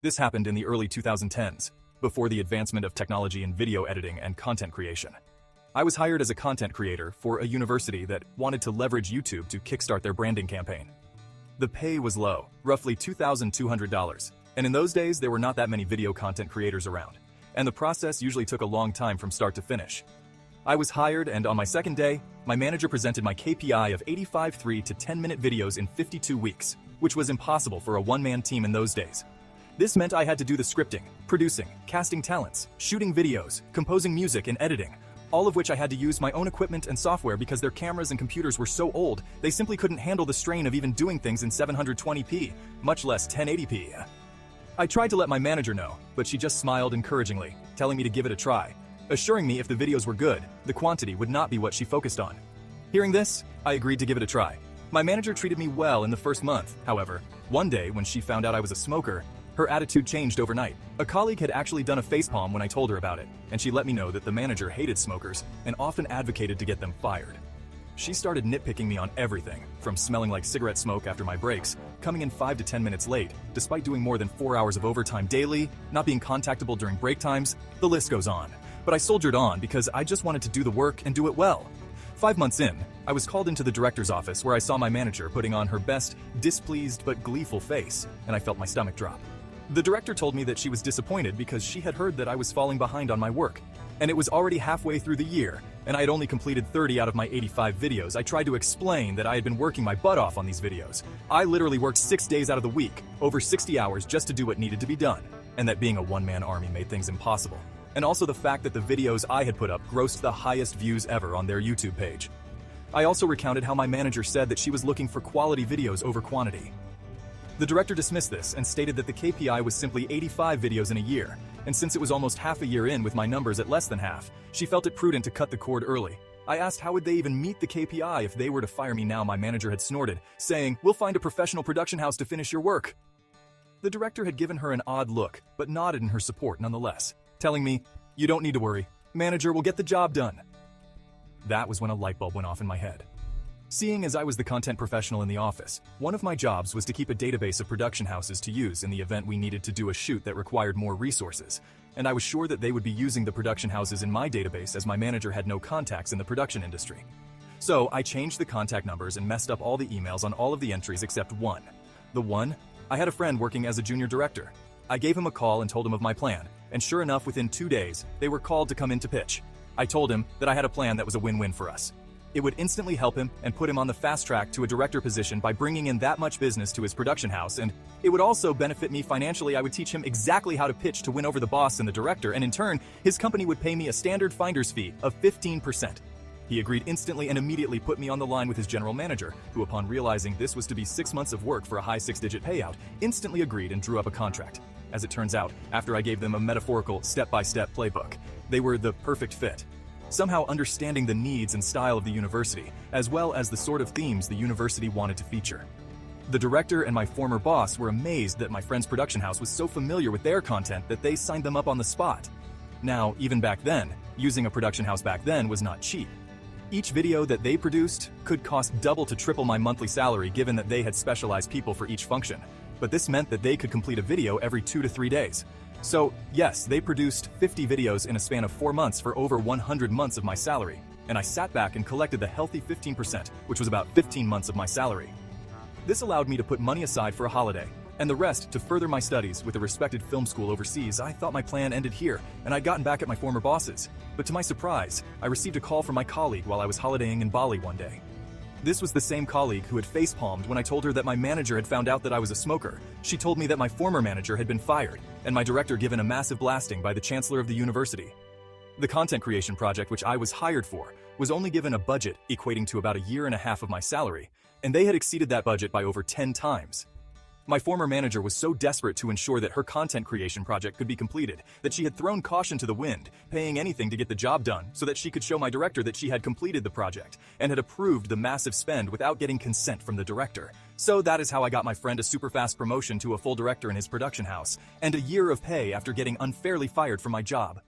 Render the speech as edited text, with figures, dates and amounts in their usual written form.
This happened in the early 2010s, before the advancement of technology in video editing and content creation. I was hired as a content creator for a university that wanted to leverage YouTube to kickstart their branding campaign. The pay was low, roughly $2,200, and in those days there were not that many video content creators around, and the process usually took a long time from start to finish. I was hired, and on my second day, my manager presented my KPI of 85 3 to 10-minute videos in 52 weeks, which was impossible for a one-man team in those days. This meant I had to do the scripting, producing, casting talents, shooting videos, composing music, and editing, all of which I had to use my own equipment and software because their cameras and computers were so old, they simply couldn't handle the strain of even doing things in 720p, much less 1080p. I tried to let my manager know, but she just smiled encouragingly, telling me to give it a try, assuring me if the videos were good, the quantity would not be what she focused on. Hearing this, I agreed to give it a try. My manager treated me well in the first month, however. One day, when she found out I was a smoker, her attitude changed overnight. A colleague had actually done a facepalm when I told her about it, and she let me know that the manager hated smokers and often advocated to get them fired. She started nitpicking me on everything, from smelling like cigarette smoke after my breaks, coming in 5 to 10 minutes late, despite doing more than 4 hours of overtime daily, not being contactable during break times, the list goes on. But I soldiered on because I just wanted to do the work and do it well. 5 months in, I was called into the director's office where I saw my manager putting on her best, displeased but gleeful face, and I felt my stomach drop. The director told me that she was disappointed because she had heard that I was falling behind on my work, and it was already halfway through the year, and I had only completed 30 out of my 85 videos. I tried to explain that I had been working my butt off on these videos. I literally worked 6 days out of the week, over 60 hours just to do what needed to be done, and that being a one-man army made things impossible. And also the fact that the videos I had put up grossed the highest views ever on their YouTube page. I also recounted how my manager said that she was looking for quality videos over quantity. The director dismissed this and stated that the KPI was simply 85 videos in a year, and since it was almost half a year in with my numbers at less than half, she felt it prudent to cut the cord early. I asked how would they even meet the KPI if they were to fire me now. My manager had snorted, saying, "We'll find a professional production house to finish your work." The director had given her an odd look, but nodded in her support nonetheless, telling me, "You don't need to worry, manager will get the job done." That was when a light bulb went off in my head. Seeing as I was the content professional in the office, one of my jobs was to keep a database of production houses to use in the event we needed to do a shoot that required more resources, and I was sure that they would be using the production houses in my database as my manager had no contacts in the production industry. So I changed the contact numbers and messed up all the emails on all of the entries except one. The one, I had a friend working as a junior director. I gave him a call and told him of my plan, and sure enough, within 2 days, they were called to come in to pitch. I told him that I had a plan that was a win-win for us. It would instantly help him and put him on the fast track to a director position by bringing in that much business to his production house, and it would also benefit me financially. I would teach him exactly how to pitch to win over the boss and the director, and in turn, his company would pay me a standard finder's fee of 15%. He agreed instantly and immediately put me on the line with his general manager, who upon realizing this was to be 6 months of work for a high 6-digit payout, instantly agreed and drew up a contract. As it turns out, after I gave them a metaphorical step-by-step playbook, they were the perfect fit. Somehow understanding the needs and style of the university, as well as the sort of themes the university wanted to feature. The director and my former boss were amazed that my friend's production house was so familiar with their content that they signed them up on the spot. Now, even back then, using a production house back then was not cheap. Each video that they produced could cost double to triple my monthly salary given that they had specialized people for each function, but this meant that they could complete a video every 2 to 3 days. So, yes, they produced 50 videos in a span of 4 months for over 100 months of my salary, and I sat back and collected the healthy 15%, which was about 15 months of my salary. This allowed me to put money aside for a holiday, and the rest to further my studies with a respected film school overseas. I thought my plan ended here, and I'd gotten back at my former bosses. But to my surprise, I received a call from my colleague while I was holidaying in Bali one day. This was the same colleague who had facepalmed when I told her that my manager had found out that I was a smoker. She told me that my former manager had been fired, and my director given a massive blasting by the chancellor of the university. The content creation project which I was hired for was only given a budget equating to about 1.5 years of my salary, and they had exceeded that budget by over 10 times. My former manager was so desperate to ensure that her content creation project could be completed that she had thrown caution to the wind, paying anything to get the job done so that she could show my director that she had completed the project and had approved the massive spend without getting consent from the director. So that is how I got my friend a super fast promotion to a full director in his production house, and a year of pay after getting unfairly fired from my job.